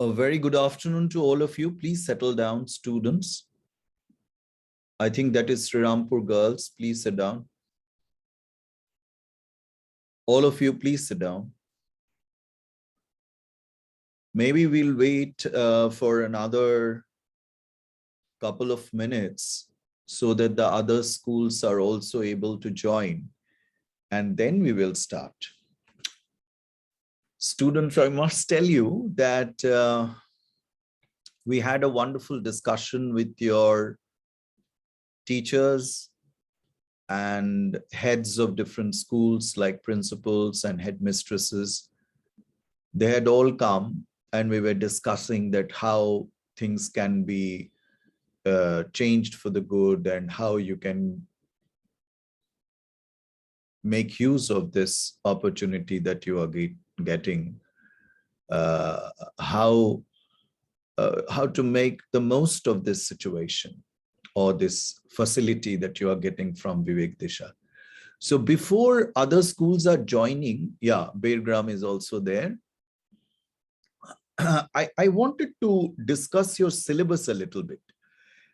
A very good afternoon to all of you. Please settle down, students. I think that is Srirampur girls. Please sit down. All of you, please sit down. Maybe we'll wait for another couple of minutes so that the other schools are also able to join, and then we will start. Students, I must tell you that we had a wonderful discussion with your teachers and heads of different schools, like principals and headmistresses. They had all come and we were discussing that how things can be changed for the good and how you can make use of this opportunity that you are getting, how to make the most of this situation or this facility that you are getting from Vivek Disha. So before other schools are joining, yeah, Beargram is also there. I wanted to discuss your syllabus a little bit.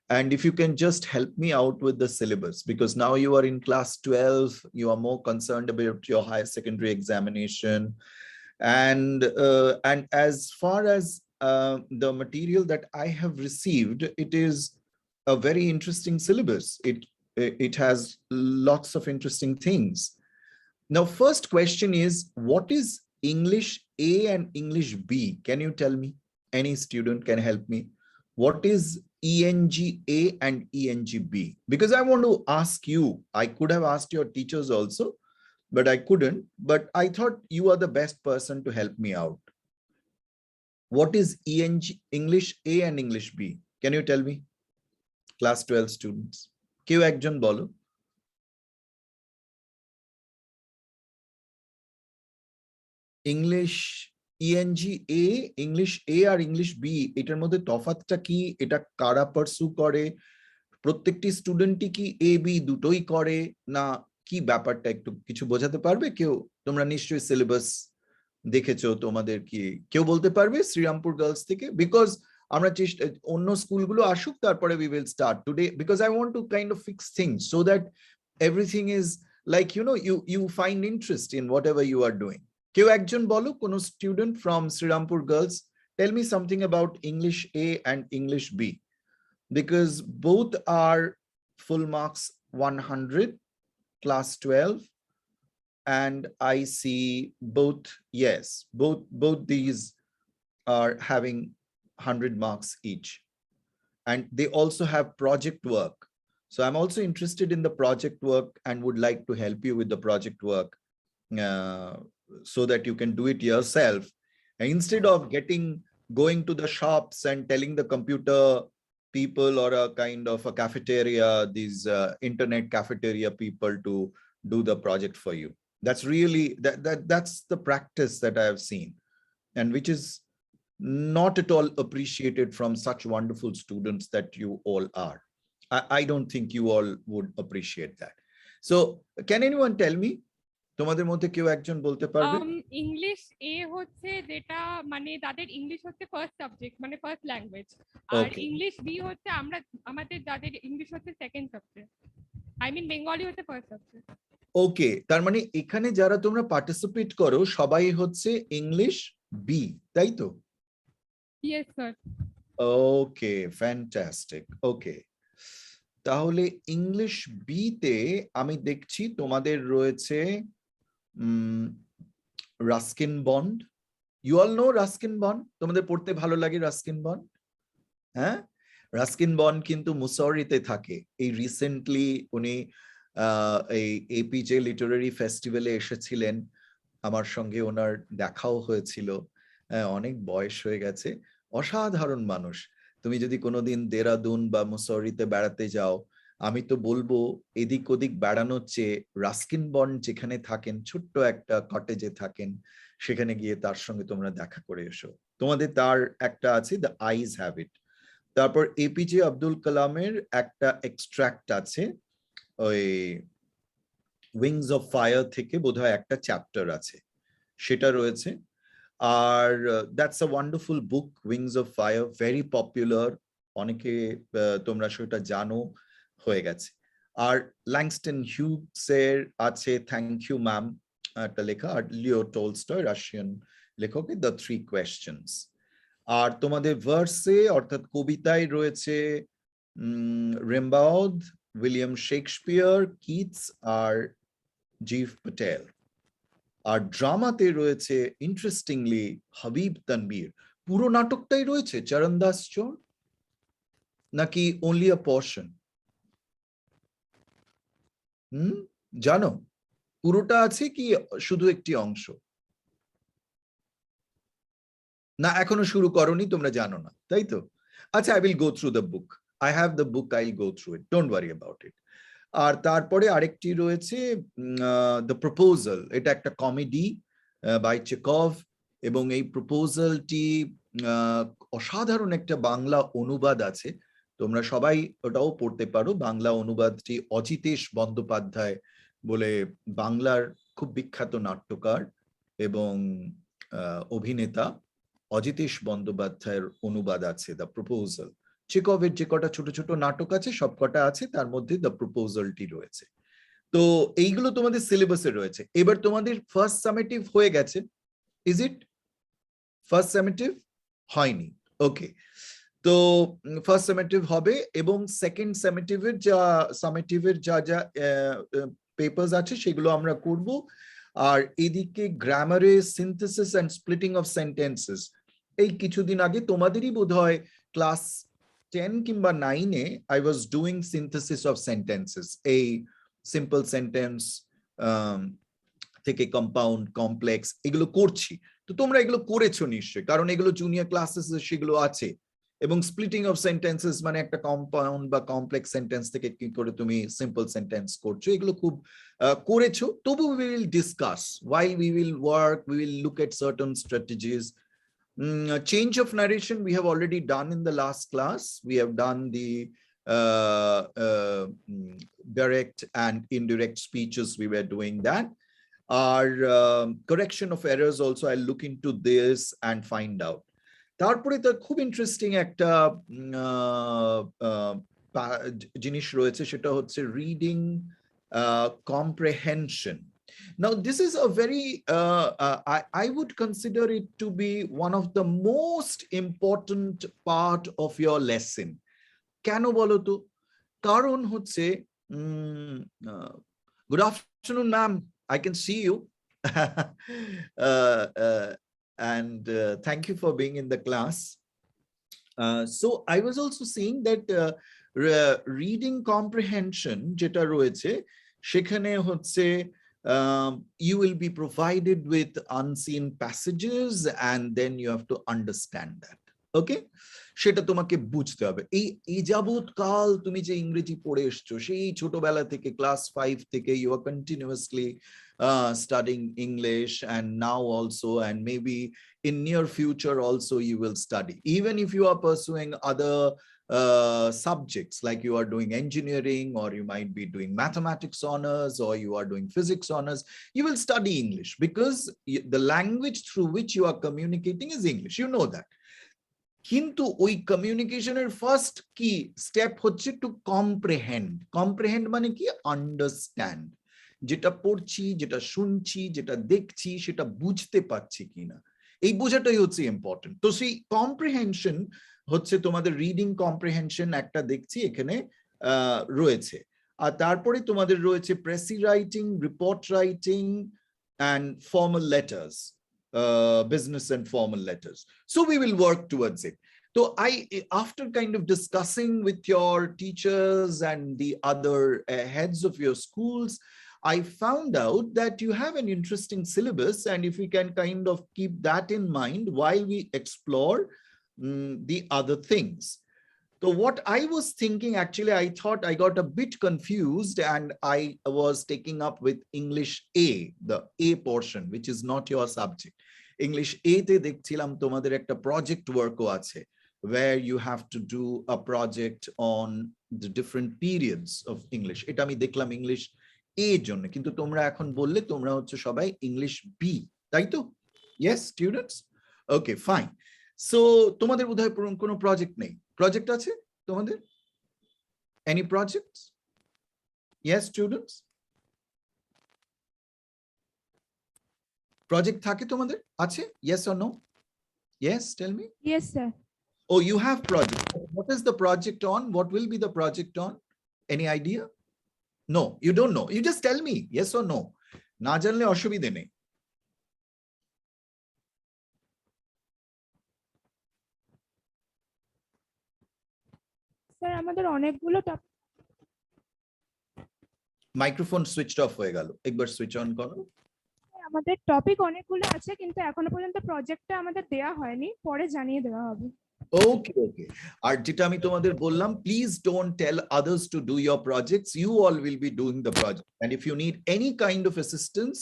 And if you can just help me out with the syllabus, because now you are in class 12, you are more concerned about your higher secondary examination. And as far as the material that I have received, it is a very interesting syllabus. It has lots of interesting things. Now, first question is, what is English A and English B? Can you tell me? Any student can help me. What is ENG A and ENG B? Because I want to ask you, I could have asked your teachers also, but I couldn't. But I thought you are the best person to help me out. What is ENG, English A and English B? Can you tell me? Class 12 students. কেউ একজন বলো। English ENG A, English A আর English B, এটার মধ্যে তফাৎটা কি? এটা কারা পারসু করে? প্রত্যেকটি স্টুডেন্টই কি A B দুটোই করে, না কি ব্যাপারটা একটু কিছু বোঝাতে পারবে কেউ? তোমরা নিশ্চয়ই সিলেবাস দেখেছো, তোমাদের কি কেউ বলতে পারবে শ্রীরামপুর গার্লস থেকে? বিকজ আমরা চেষ্টা, অন্য স্কুলগুলো আসুক, তারপরে we will start today, because I want to kind of fix things so that everything is like, you know, you find interest in whatever you are doing. কেউ একজন বলো, কোন student from Srirampur girls, tell me something about English A and English B, because both are full marks 100, class 12, and I see both, yes, both these are having 100 marks each, and they also have project work. So I'm also interested in the project work and would like to help you with the project work so that you can do it yourself, and instead of going to the shops and telling the computer people or a kind of a cafeteria, these internet cafeteria people to do the project for you. That's really that's the practice that I have seen, and which is not at all appreciated from such wonderful students that you all are. I don't think you all would appreciate that. So can anyone tell me, তোমাদের মধ্যে কেউ একজন বলতে পারবে? English এ হচ্ছে যেটা মানে তাদের ইংলিশ হচ্ছে ফার্স্ট সাবজেক্ট, মানে ফার্স্ট ল্যাঙ্গুয়েজ, আর ইংলিশ বি হচ্ছে আমাদের যাদের ইংলিশ হচ্ছে second subject, I mean Bengali হচ্ছে ফার্স্ট সাবজেক্ট। ওকে, তার মানে এখানে যারা তোমরা পার্টিসিপেট করো সবাই হচ্ছে ইংলিশ বি, তাই তো? Yes sir. Okay, fantastic. Okay, তাহলে ইংলিশ বি তে আমি দেখছি তোমাদের রয়েছে Ruskin Bond. You all know Ruskin Bond? তোমাদের পড়তে ভালো লাগে রাস্কিন বন্ড? হ্যাঁ, রাস্কিন বন্ড কিন্তু মুসৌরিতে থাকে। এই রিসেন্টলি উনি এই এপিজে লিটারারি ফেস্টিভ্যালে এসেছিলেন, আমার সঙ্গে ওনার দেখাও হয়েছিল। অনেক বয়স হয়ে গেছে, অসাধারণ মানুষ। তুমি যদি কোনোদিন দেরাদুন বা মুসৌরিতে বেড়াতে যাও, আমি তো বলবো এদিক ওদিক বেড়ানোর চেয়ে রাস্কিন বন্ড যেখানে থাকেন, ছোট্ট একটা কটেজে থাকেন, সেখানে গিয়ে তার সঙ্গে তোমরা দেখা করে এসো। তোমাদের তার একটা আছে, দ্য আইজ হ্যাবিট। তারপর এপিজে আব্দুল কালামের একটা এক্সট্রাক্ট আছে, ওই উইংস অফ ফায়ার থেকে বোধহয় একটা চ্যাপ্টার আছে, সেটা রয়েছে। আর that's a wonderful book, wings of fire, very popular, অনেকে তোমরা সেটা জানো হয়ে গেছে। আর ল্যাংস্টন হিউজের আছে থ্যাংক ইউ ম্যাম একটা লেখা, আর লিও টলস্টয় রাশিয়ান লেখকের দ্য থ্রি কোয়েশ্চেনস। আর তোমাদের ভার্সে অর্থাৎ কবিতায় রয়েছে রেমবাউদ, উইলিয়াম শেক্সপিয়ার, কিটস আর জিভ প্যাটেল। আর ড্রামাতে রয়েছে ইন্টারেস্টিংলি হাবিব তানবীর। পুরো নাটকটাই রয়েছে চরণদাস চোর, নাকি অনলি আ পোর্শন? জানো পুরোটা আছে কি শুধু একটি অংশ? না এখনো শুরু করনি, তোমরা জানো না, তাই তো? আচ্ছা, I will go through the book, I have the book, I will go through it, don't worry about it. আর তারপরে আরেকটি রয়েছে দ্য প্রপোজাল, এটা একটা কমেডি বাই চেকভ, এবং এই প্রপোজালটি অসাধারণ একটা বাংলা অনুবাদ আছে, তোমরা সবাই ওটাও পড়তে পারো। বাংলা অনুবাদটি অজিতেশ বন্দ্যোপাধ্যায় বলে বাংলার খুব বিখ্যাত নাট্যকার এবং অভিনেতা, অজিতেশ বন্দ্যোপাধ্যায়ের অনুবাদ আছে দ্য প্রপোজাল। চেকভের যে কটা ছোট ছোট নাটক আছে সব কটা আছে, তার মধ্যে দ্য প্রপোজালটি রয়েছে। তো এইগুলো তোমাদের সিলেবাসে রয়েছে। এবার তোমাদের ফার্স্ট সামেটিভ হয়ে গেছে, ইজ ইট? ফার্স্ট সামেটিভ হয়নি, ওকে। তো ফার্স্ট সামেটিভ হবে, এবং সেকেন্ড সামেটিভের যা যা পেপারস আছে সেগুলো আমরা করব। আর এদিকে গ্রামারে synthesis and splitting of sentences, এই কিছুদিন আগে তোমাদেরই বোধহয় ক্লাস 10 কিংবা 9-এ I was doing synthesis of sentences, এই সিম্পল সেন্টেন্স থেকে কম্পাউন্ড, কমপ্লেক্স, এগুলো করছি। তো তোমরা এগুলো করেছো নিশ্চয়ই, কারণ এগুলো জুনিয়র ক্লাসেস সেগুলো আছে। এবং স্প্লিটিং অফ সেন্টেন্সেস মানে একটা কম্পাউন্ড বা কমপ্লেক্স সেন্টেন্স থেকে কি করে তুমি সিম্পল সেন্টেন্স করছো, এগুলো খুব করেছো। তবু we will discuss while we will work, we will look at certain strategies. Change of narration we have already done in the last class. We have done the direct and indirect speeches, we were doing that. Our correction of errors also, I'll look into this and find out. তারপরে তো খুব interesting একটা জিনিস রয়েছে, সেটা হচ্ছে reading comprehension. Now this is a very I would consider it to be one of the most important part of your lesson. কেন বলো তো? কারণ হচ্ছে good afternoon ma'am, I can see you. And thank you for being in the class. So I was also seeing that reading comprehension যেটা রয়েছে সেখানে হচ্ছে you will be provided with unseen passages and then you have to understand that, okay? সেটা তোমাকে বুঝতে হবে। এই যাবৎ কাল তুমি যে ইংরেজি পড়ে এসছো, সেই ছোটবেলা থেকে ক্লাস 5 থেকে you are continuously studying English, and now also, and maybe in near future also you will study. Even if you are pursuing other subjects, like you are doing engineering, or you might be doing mathematics honors, or you are doing physics honors, you will study English because the language through which you are communicating is English, you know that. কিন্তু ওই কমিউনিকেশনের first কি step হচ্ছে two কম্প্রেহেন্ড। কম্প্রেহেন্ড মানে কি? Understand. যেটা পড়ছি, যেটা শুনছি, যেটা দেখছি, সেটা বুঝতে পারছি কিনা, এই বোঝাটাই হচ্ছে ইম্পর্টেন্ট। তো সেই কম্প্রিহেনশন হচ্ছে তোমাদের রিডিং কম্প্রিহেনশন একটা দেখছি এখানে রয়েছে। আর তারপরে তোমাদের রয়েছে precis writing, report writing and formal letters, business and formal letters. So we will work towards it. So after kind of discussing with your teachers and the other heads of your schools, I found out that you have an interesting syllabus, and if we can kind of keep that in mind while we explore the other things. So what I was thinking, actually, I thought I got a bit confused, and I was taking up with English A, the A portion, which is not your subject. English A te dekhchilam tomader ekta project work o ache, where you have to do a project on the different periods of English. Eta ami dekhlam English A jonne, kintu tomra ekhon bolle tomra hocche shobai English B, tai to? Yes, students? Okay, fine. So তোমাদের বোধহয় কোনো project নেই, project আছে তোমাদের? Any projects? Yes, students? Project থাকে তোমাদের আছে? Yes or no? Yes, tell me. Yes, sir. Oh, you have project. What is the project on? What will be the project on? Any idea? No, you don't know. You just tell me yes or no. না জানলে অসুবিধে নেই। Sir আমাদের অনেকগুলো microphone switched off হয়ে গেল, একবার switch on করো। আমাদের টপিক অনেকগুলো আছে, কিন্তু এখনো পর্যন্ত প্রজেক্টটা আমাদের দেয়া হয়নি, পরে জানিয়ে দেওয়া হবে। Okay, okay. আর যেটা আমি তোমাদের বললাম, please don't tell others to do your projects. You all will be doing the project. And if you need any kind of assistance,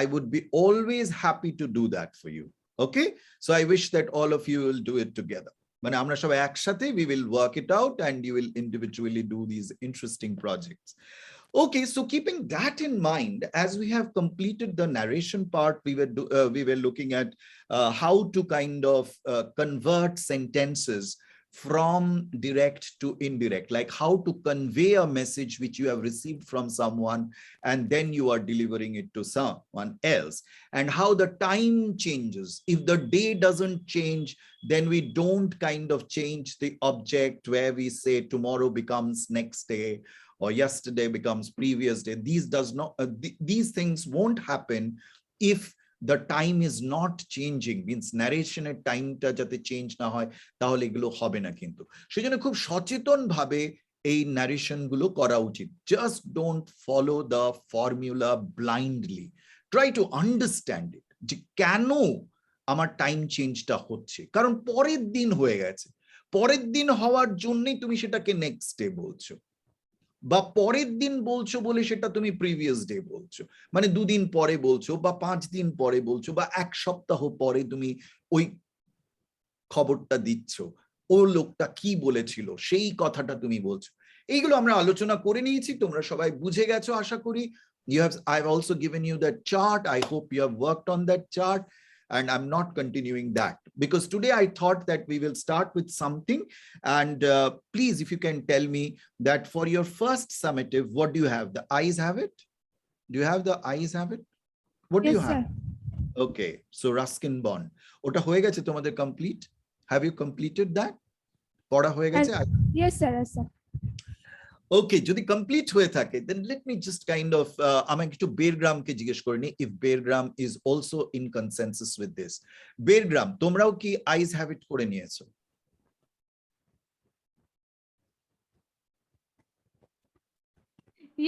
I would be always happy to do that for you. Okay? So I wish that all of you will do it together. মানে আমরা সবাই একসাথে we will work it out and you will individually do these interesting projects. Okay, so keeping that in mind, as we have completed the narration part, we were looking at how to kind of convert sentences from direct to indirect, like how to convey a message which you have received from someone and then you are delivering it to someone else, and how the time changes. If the day doesn't change, then we don't kind of change the object where we say tomorrow becomes next day or yesterday becomes previous day. These things won't happen if the time is not changing, means narration এর টাইমটা যাতে change না হয়, তাহলে এগুলো হবে না। কিন্তু সেজন্য খুব সচেতন ভাবে এই ন্যারেশন গুলো করা উচিত। Just don't follow the formula blindly, try to understand it, যে কেন আমার টাইম চেঞ্জটা হচ্ছে, কারণ পরের দিন হয়ে গেছে, পরের দিন হওয়ার জন্যই তুমি সেটাকে নেক্সট ডে বলছো, বা পরের দিন বলছো বলে সেটা তুমি প্রিভিয়াস ডে বলছো, মানে দুদিন পরে বলছো বা 5 দিন পরে বলছো বা 1 সপ্তাহ পরে তুমি ওই খবরটা দিচ্ছ, ও লোকটা কি বলেছিল সেই কথাটা তুমি বলছো। এইগুলো আমরা আলোচনা করে নিয়েছি, তোমরা সবাই বুঝে গেছো আশা করি। I've also given you that chart. I hope you have worked on that chart. And I'm not continuing that because today I thought that we will start with something. And please, if you can tell me that for your first summative, what do you have? The eyes have it? Do you have the eyes have it? What do you have? Okay, so Ruskin Bond. Ota hoye geche tomader complete? Have you completed that? Poda hoye geche? Yes, sir. Yes, sir. Okay, যদি complete হয়ে থাকে, then let me just kind of আমাকে একটু বেরগ্রামকে জিজ্ঞেস করে নি if বেরগ্রাম is also in consensus with this. বেরগ্রাম, তোমরাও কি eyes have it করে নিয়েছো?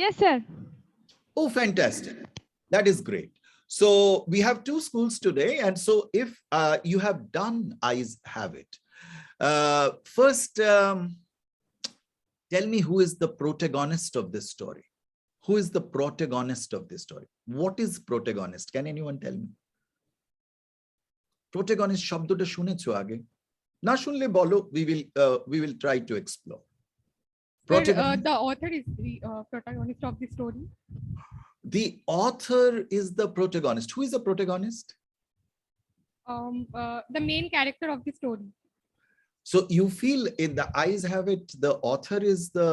Yes, sir. Oh, fantastic. That is great. So we have 2 schools today, and so if you have done eyes have it, first tell me who is the protagonist of this story. Who is the protagonist of this story? What is protagonist? Can anyone tell me? Protagonist শব্দটা শুনেছো আগে? না শুনলে বলো, we will try to explore. The author is the protagonist of the story. The author is the protagonist. Who is the protagonist? The main character of the story. So you feel in the eyes have it, the author is the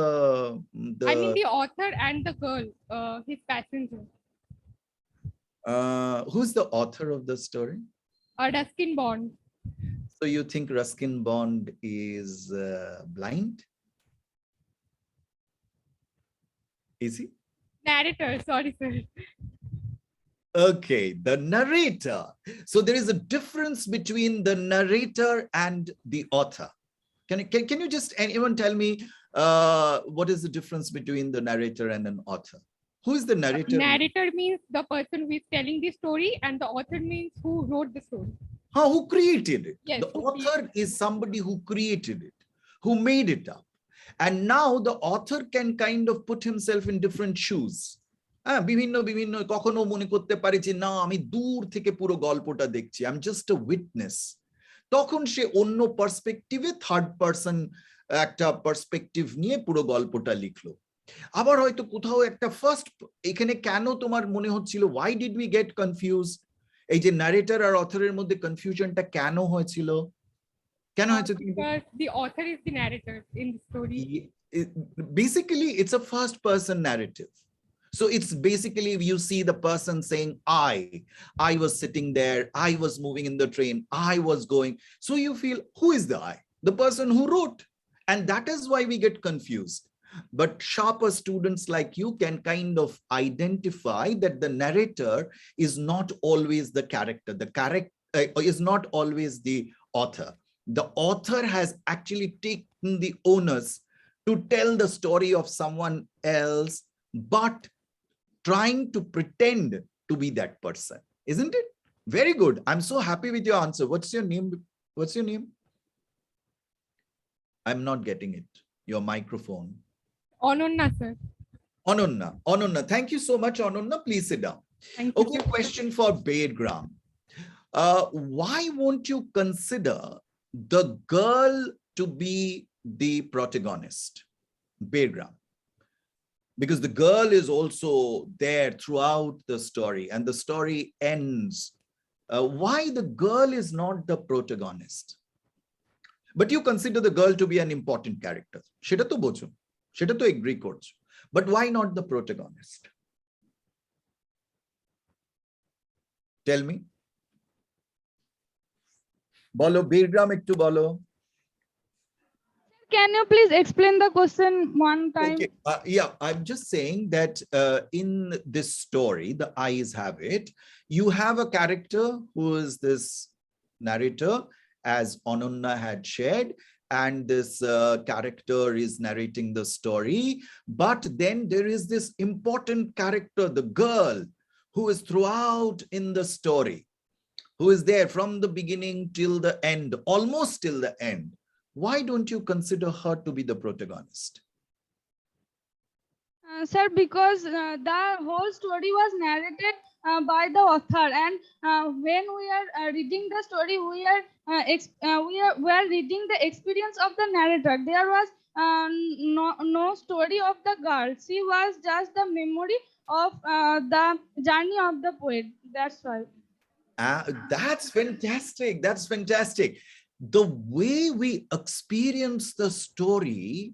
I mean the author and the girl, his passenger. Who's the author of the story? Ruskin Bond. So you think Ruskin Bond is blind? Is he? Narrator, sorry sir. Okay, the narrator. So there is a difference between the narrator and the author. Can you just, anyone tell me what is the difference between the narrator and an author? Who is the narrator? Narrator means the person who is telling the story, and the author means who wrote the story. Who created it? Yes, the author is somebody who created it, who made it up. And now the author can kind of put himself in different shoes. বিভিন্ন বিভিন্ন কখনো মনে করতে পারে যে না আমি দূর থেকে পুরো গল্পটা দেখছি, I am just a witness, তখন সে অন্য পার্সপেক্টিভে থার্ড পারসন একটা পার্সপেক্টিভ নিয়ে পুরো গল্পটা লিখলো। আবার হয়তো কোথাও একটা ফার্স্ট, এখানে কেন তোমার মনে হচ্ছিল why did we get confused? এই যে narrator আর author এর মধ্যে কনফিউশনটা কেন হয়েছিল? কেন হয়েছে? Because the author is the narrator in the story. Basically, it's a first person narrative. So it's basically you see the person saying, I was sitting there, I was moving in the train, I was going. So you feel, who is the I? The person who wrote. And that is why we get confused. But sharper students like you can kind of identify that the narrator is not always the character. The character is not always the author. The author has actually taken the onus to tell the story of someone else, but trying to pretend to be that person, isn't it? Very good. I'm so happy with your answer. What's your name? What's your name? I'm not getting it. Your microphone. Ananya, sir. Ananya. Thank you so much, Ananya. Please sit down. Thank you. Okay, question for Bedgram. Why won't you consider the girl to be the protagonist? Bedgram. Because the girl is also there throughout the story and the story ends. Why the girl is not the protagonist? But you consider the girl to be an important character. Sheta to bocho. Sheta to agree korcho. But why not the protagonist? Tell me. Bolo, Bedgram ekটু bolo. Can you please explain the question one time? Okay. Yeah, I'm just saying that in this story, the eyes have it. You have a character who is this narrator, as Ananya had shared, and this character is narrating the story. But then there is this important character, the girl, who is throughout in the story, who is there from the beginning till the end, almost till the end. Why don't you consider her to be the protagonist? Sir, because the whole story was narrated by the author, and when we are reading the story, we are reading the experience of the narrator. There was no story of the girl. She was just the memory of the journey of the poet. That's why. That's fantastic. That's fantastic. The way we experience the story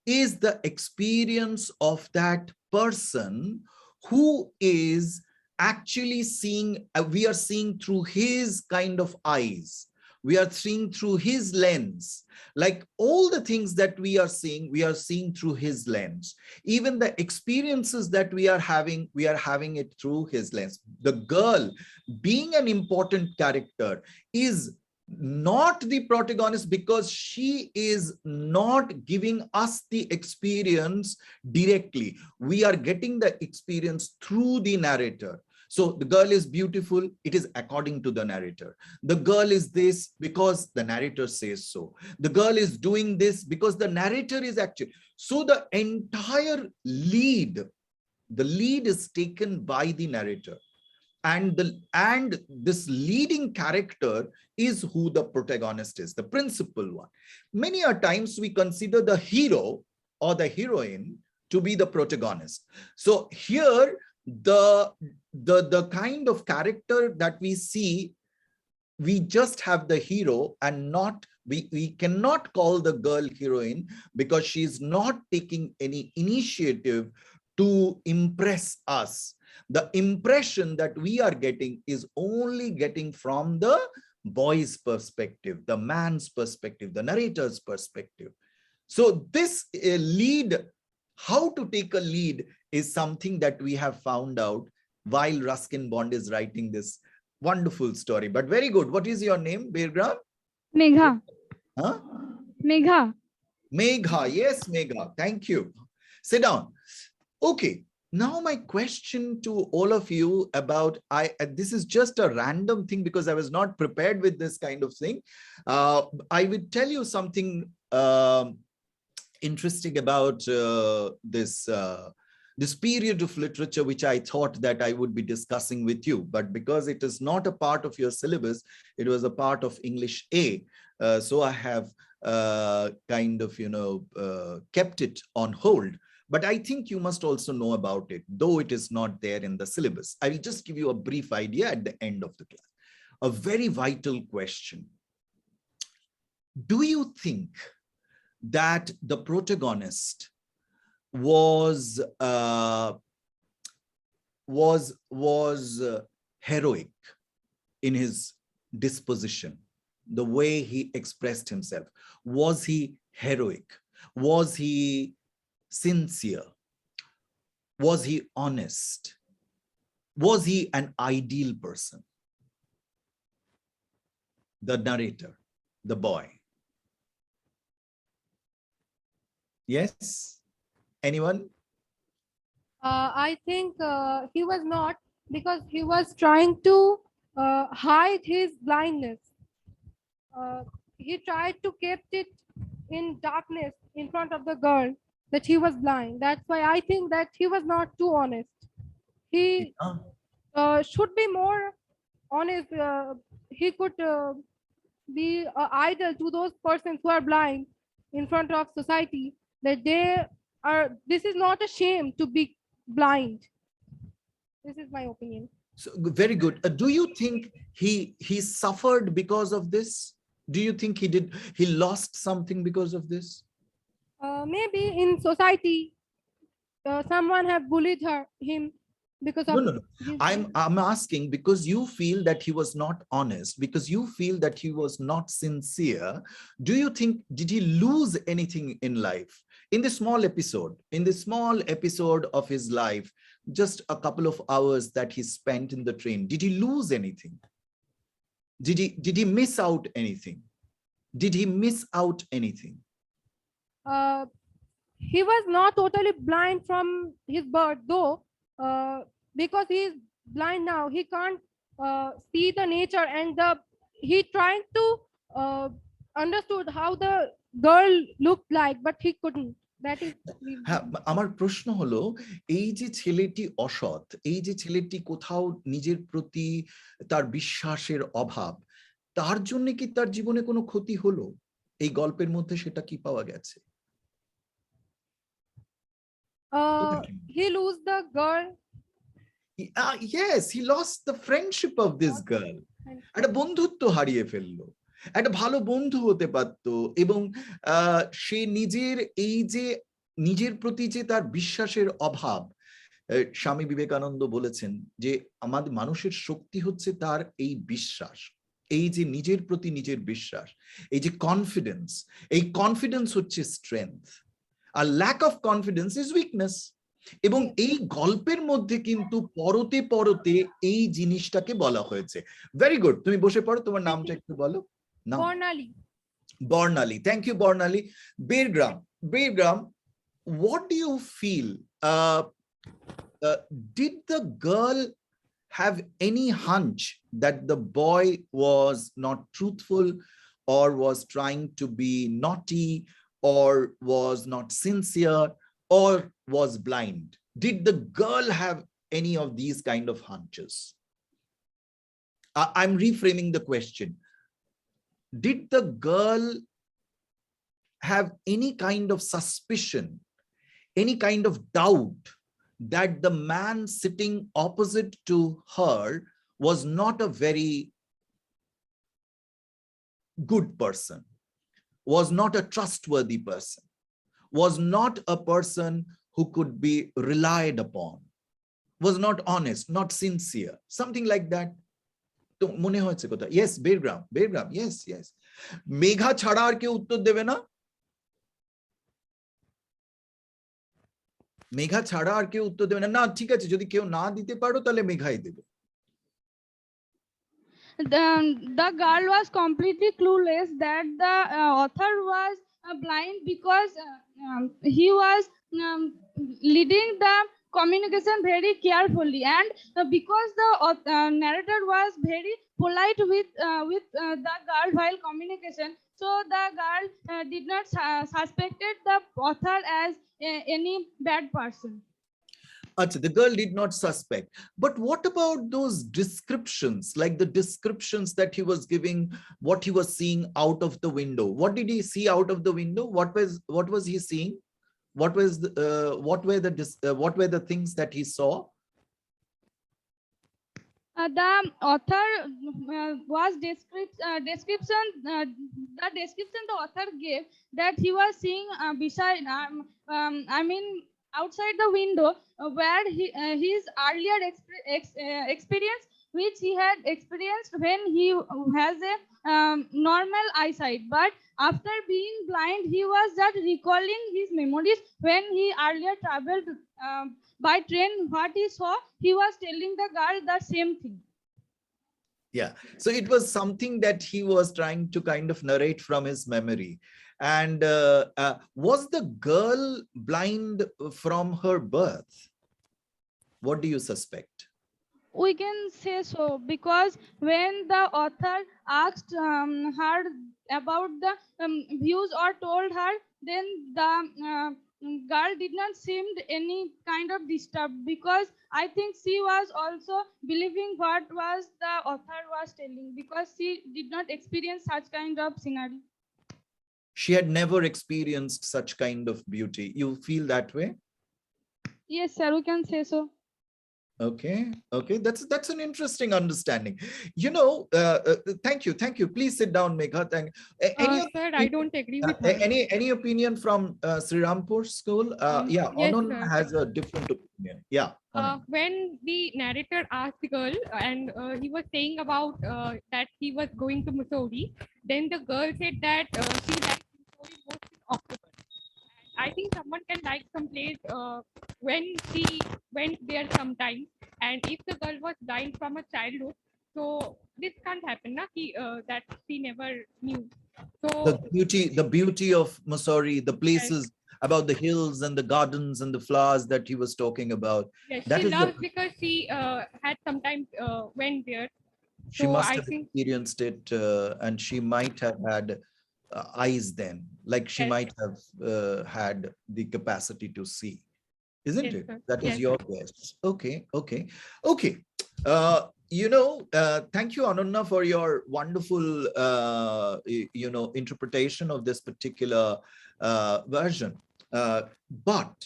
is the experience of that person who is actually seeing, we are seeing through his kind of eyes. We are seeing through his lens. Like all the things that we are seeing through his lens. Even the experiences that we are having it through his lens. The girl, being an important character, is not the protagonist because she is not giving us the experience directly. We are getting the experience through the narrator. So the girl is beautiful, it is according to the narrator. The girl is this because the narrator says so. The girl is doing this because the narrator is actually. So the entire lead, the lead is taken by the narrator. And this leading character is who the protagonist is, the principal one. Many a times we consider the hero or the heroine to be the protagonist. So here the kind of character that we see, we just have the hero and not, we cannot call the girl heroine because she is not taking any initiative to impress us. The impression that we are getting is only getting from the boy's perspective, the man's perspective, the narrator's perspective. So this lead, how to take a lead, is something that we have found out while Ruskin Bond is writing this wonderful story. But very good. What is your name, Bedgram? Megha. Huh? Megha. Megha. Yes, Megha. Thank you. Sit down. Okay. Now my question to all of you about, this is just a random thing because I was not prepared with this kind of thing. I would tell you something interesting about this period of literature, which I thought that I would be discussing with you. But because it is not a part of your syllabus, it was a part of English A. So I have kind of, kept it on hold. But I think you must also know about it, though it is not there in the syllabus. I will just give you a brief idea at the end of the class. A very vital question. Do you think that the protagonist was heroic in his disposition, the way he expressed himself? Was he heroic? Was he sincere? Was he honest? Was he an ideal person? The narrator, the boy. Yes? Anyone? I think he was not, because he was trying to hide his blindness. He tried to keep it in darkness in front of the girl that he was blind. That's why I think that he was not too honest. He should be more honest. He could be an idol to those persons who are blind in front of society, that they are, this is not a shame to be blind. This is my opinion. So very good. Do you think he suffered because of this? Do you think he lost something because of this? Maybe in society, someone have bullied him because of. No. I'm asking because you feel that he was not honest, because you feel that he was not sincere. Do you think, did he lose anything in life? In this small episode of his life, just a couple of hours that he spent in the train, did he lose anything? Did he miss out anything? Did he miss out anything? He was not totally blind from his birth, though, because he is blind now. He can't see the nature, and he trying to understood how the girl looked like, but he couldn't. That is. আমার প্রশ্ন হলো, এই যে ছেলেটি অসৎ, এই যে ছেলেটি কোথাও নিজের প্রতি তার বিশ্বাসের অভাব, তার জন্য কি তার জীবনে কোনো ক্ষতি হলো? এই গল্পের মধ্যে সেটা কি পাওয়া গেছে? He lose the girl. Yes, he lost the friendship of this girl. একটা বন্ধুত্ব হারিয়ে ফেললো। একটা ভালো বন্ধু হতে পারতো, এবং সে নিজের প্রতি যে তার বিশ্বাসের অভাব, স্বামী বিবেকানন্দ বলেছেন যে আমাদের মানুষের শক্তি হচ্ছে তার এই বিশ্বাস, এই যে নিজের প্রতি নিজের বিশ্বাস, এই যে কনফিডেন্স, এই কনফিডেন্স হচ্ছে স্ট্রেংথ, আর lack of confidence is weakness. এবং এই গল্পের মধ্যে কিন্তু পরতে পরতে এই জিনিসটাকে বলা হয়েছে। ভেরি গুড, তুমি বসে পড়ো, তোমার নামটা একটু বলো। Bornali. Thank you, Bornali. Birgram, what do you feel? Did the girl have any hunch that the boy was not truthful, or was trying to be naughty, or was not sincere, or was blind? Did the girl have any of these kind of hunches? I'm reframing the question. Did the girl have any kind of suspicion, any kind of doubt that the man sitting opposite to her was not a very good person, was not a trustworthy person, was not a person who could be relied upon, was not honest, not sincere, something like that? তো মনে হয়েছে কথা? Yes, Birgram, yes. Megha ছাড়া আর কেউ উত্তর দেবে না? মেঘা ছাড়া আর কেউ উত্তর দেবে না? না, ঠিক আছে, যদি কেউ না দিতে পারো তাহলে মেঘাই দেবে। The girl was completely clueless that the author was blind, because he was leading the communication very carefully, and because the narrator was very polite with the girl while communication, so the girl did not suspected the author as any bad person. Achha, the girl did not suspect. But what about those descriptions, like the descriptions that he was giving, what he was seeing out of the window? What did he see out of the window? What was he seeing? What was what were the things that he saw? The author was description. The description the author gave that he was seeing beside. I mean, outside the window where his earlier experience, which he had experienced when he has a normal eyesight, but after being blind, he was just recalling his memories when he earlier traveled by train. What he saw, he was telling the girl the same thing. Yeah, so it was something that he was trying to kind of narrate from his memory. And was the girl blind from her birth? What do you suspect? We can say so, because when the author asked her about the views or told her, then the girl did not seem any kind of disturbed, because I think she was also believing what was the author was telling, because she did not experience such kind of scenario. She had never experienced such kind of beauty. You feel that way? Yes, sir, we can say so. Okay, that's an interesting understanding. You know, thank you. Please sit down, Megha. Sir, I don't agree with her. Any opinion from Srirampur school? Yeah, Yes, Anand sir. has a different opinion. Yeah. Anand. When the narrator asked the girl and he was saying about that he was going to Mussoorie, then the girl said that she likes Mussoorie most in October. I think someone can like some place when she went there sometime, and if the girl was blind from a childhood, so this can't happen, na? That she never knew. So The beauty of Mussoorie, the places about the hills and the gardens and the flowers that he was talking about. yes, That she is loves because she had sometimes went there. she So must I have think experienced it, and she might have had eyes then, like she Yes. might have had the capacity to see, isn't Yes, it? sir. That is Yes. your guess. Okay. Thank you, Ananya, for your wonderful interpretation of this particular version. But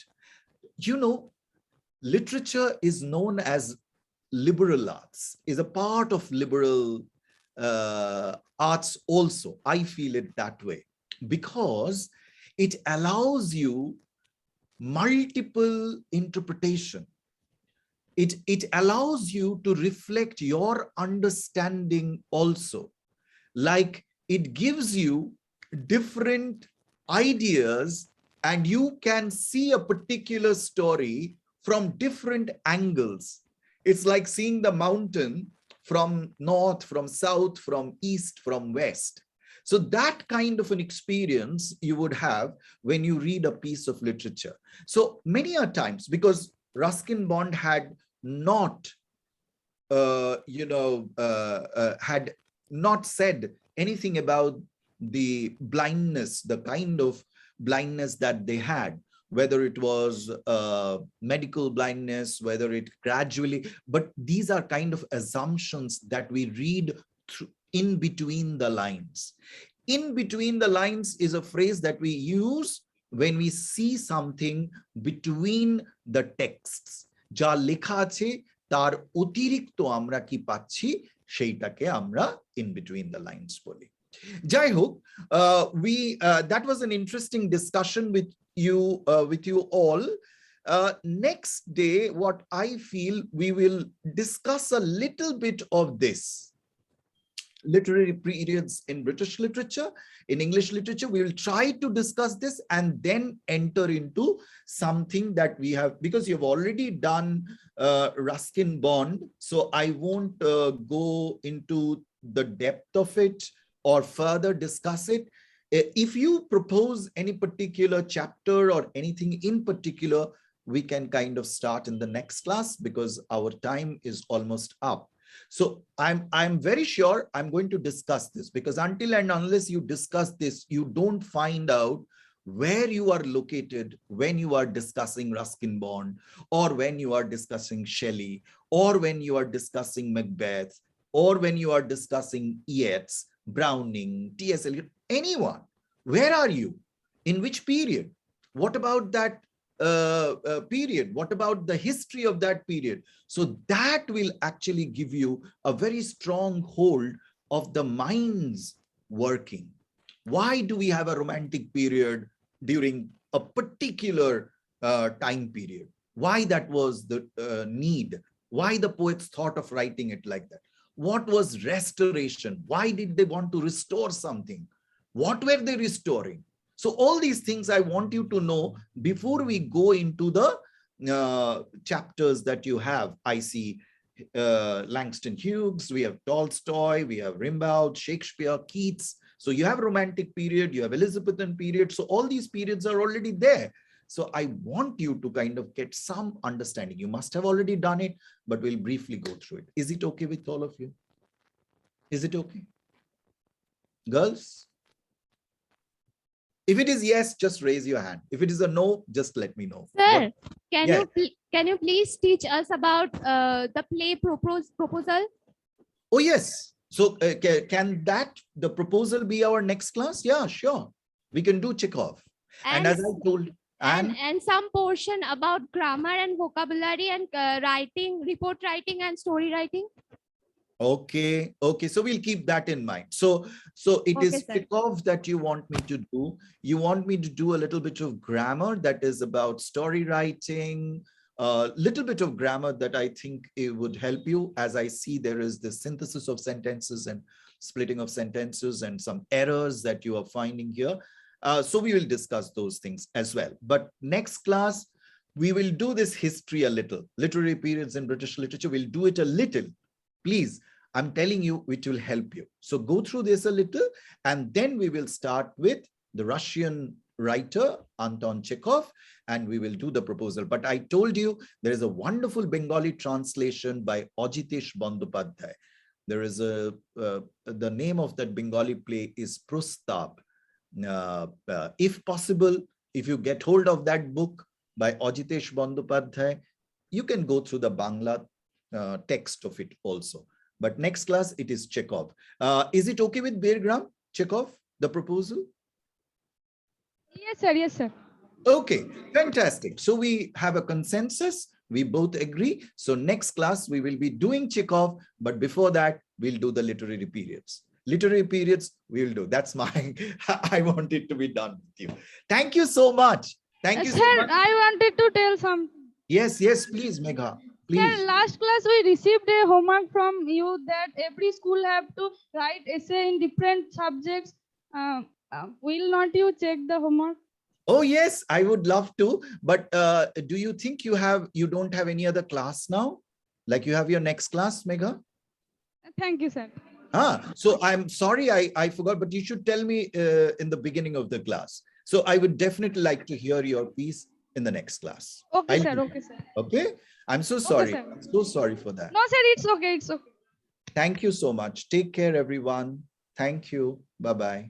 literature is known as liberal arts, is a part of liberal arts also. I feel it that way because it allows you multiple interpretation. It allows you to reflect your understanding also. Like it gives you different ideas and you can see a particular story from different angles. It's like seeing the mountain from north, from south, from east, from west. So that kind of an experience you would have when you read a piece of literature. So many a times, because Ruskin Bond had not, had not said anything about the blindness, the kind of blindness that they had, whether it was medical blindness, whether it gradually, but these are kind of assumptions that we read through in between the lines. In between the lines is a phrase that we use when we see something between the texts. যা লেখা আছে তার অতিরিক্ত আমরা কি পাচ্ছি সেইটাকে আমরা in between the lines বলি। যাই হোক, that was an interesting discussion with you all. Next day, what I feel we will discuss a little bit of this. Literary periods in British literature, in English literature, we will try to discuss this and then enter into something that we have, because you've already done Ruskin Bond, so I won't go into the depth of it or further discuss it. If you propose any particular chapter or anything in particular, we can kind of start in the next class because our time is almost up. So I'm very sure I'm going to discuss this, because until and unless you discuss this, you don't find out where you are located when you are discussing Ruskin Bond, or when you are discussing Shelley, or when you are discussing Macbeth, or when you are discussing Yeats, Browning, T.S. Eliot, anyone. Where are you? In which period? What about that period? What about the history of that period? So that will actually give you a very strong hold of the mind's working. Why do we have a romantic period during a particular time period? Why that was the need? Why the poets thought of writing it like that? What was restoration? Why did they want to restore something? What were they restoring? So all these things I want you to know before we go into the chapters that you have. I see Langston Hughes, we have Tolstoy, we have Rimbaud, Shakespeare, Keats. So you have romantic period, you have Elizabethan period. So all these periods are already there. So I want you to kind of get some understanding. You must have already done it, but we'll briefly go through it. Is it okay with all of you? Is it okay? Girls? If it is yes, just raise your hand. If it is a no, just let me know. Sir, Yes. can you please teach us about the play proposal? Oh, yes. So can the proposal be our next class? Yeah, sure. We can do Chekhov. And as I told, and some portion about grammar and vocabulary and writing, report writing and story writing. okay. So we'll keep that in mind. So it Okay, is sir. Chekhov that you want me to do. You want me to do a little bit of grammar that is about story writing, a little bit of grammar that I think it would help you. As I see, there is the synthesis of sentences and splitting of sentences and some errors that you are finding here. So we will discuss those things as well. But next class, we will do this history a little. Literary periods in British literature, we'll do it a little. Please, I'm telling you, it will help you. So go through this a little, and then we will start with the Russian writer, Anton Chekhov, and we will do the proposal. But I told you, there is a wonderful Bengali translation by Ajitesh Bandopadhyay. There is the name of that Bengali play is Prostab. If possible, if you get hold of that book by Ajitesh Bandopadhyay, you can go through the Bangla text of it also. But next class, it is Chekhov. Is it okay with Bear Graham, Chekhov, the proposal? Yes, sir. Yes, sir. Okay, fantastic. So we have a consensus. We both agree. So next class, we will be doing Chekhov. But before that, we'll do the literary periods. Literary periods, we'll do. That's my, I want it to be done with you. Thank you so much. Thank you so Sir, much. I wanted to tell something. Yes, please, Megha. Sir, Please. last class we received a homework from you that every school have to write essay in different subjects. Will not you check the homework? Oh, yes, I would love to. But do you think you don't have any other class now? Like you have your next class, Megha? Thank you, sir. So I'm sorry, I forgot, but you should tell me in the beginning of the class. So I would definitely like to hear your piece in the next class. Okay, I'll sir. do Okay, that. sir. Okay. I'm so sorry. sir. I'm so sorry for that. No, sir. It's okay. It's okay. Thank you so much. Take care, everyone. Thank you. Bye-bye.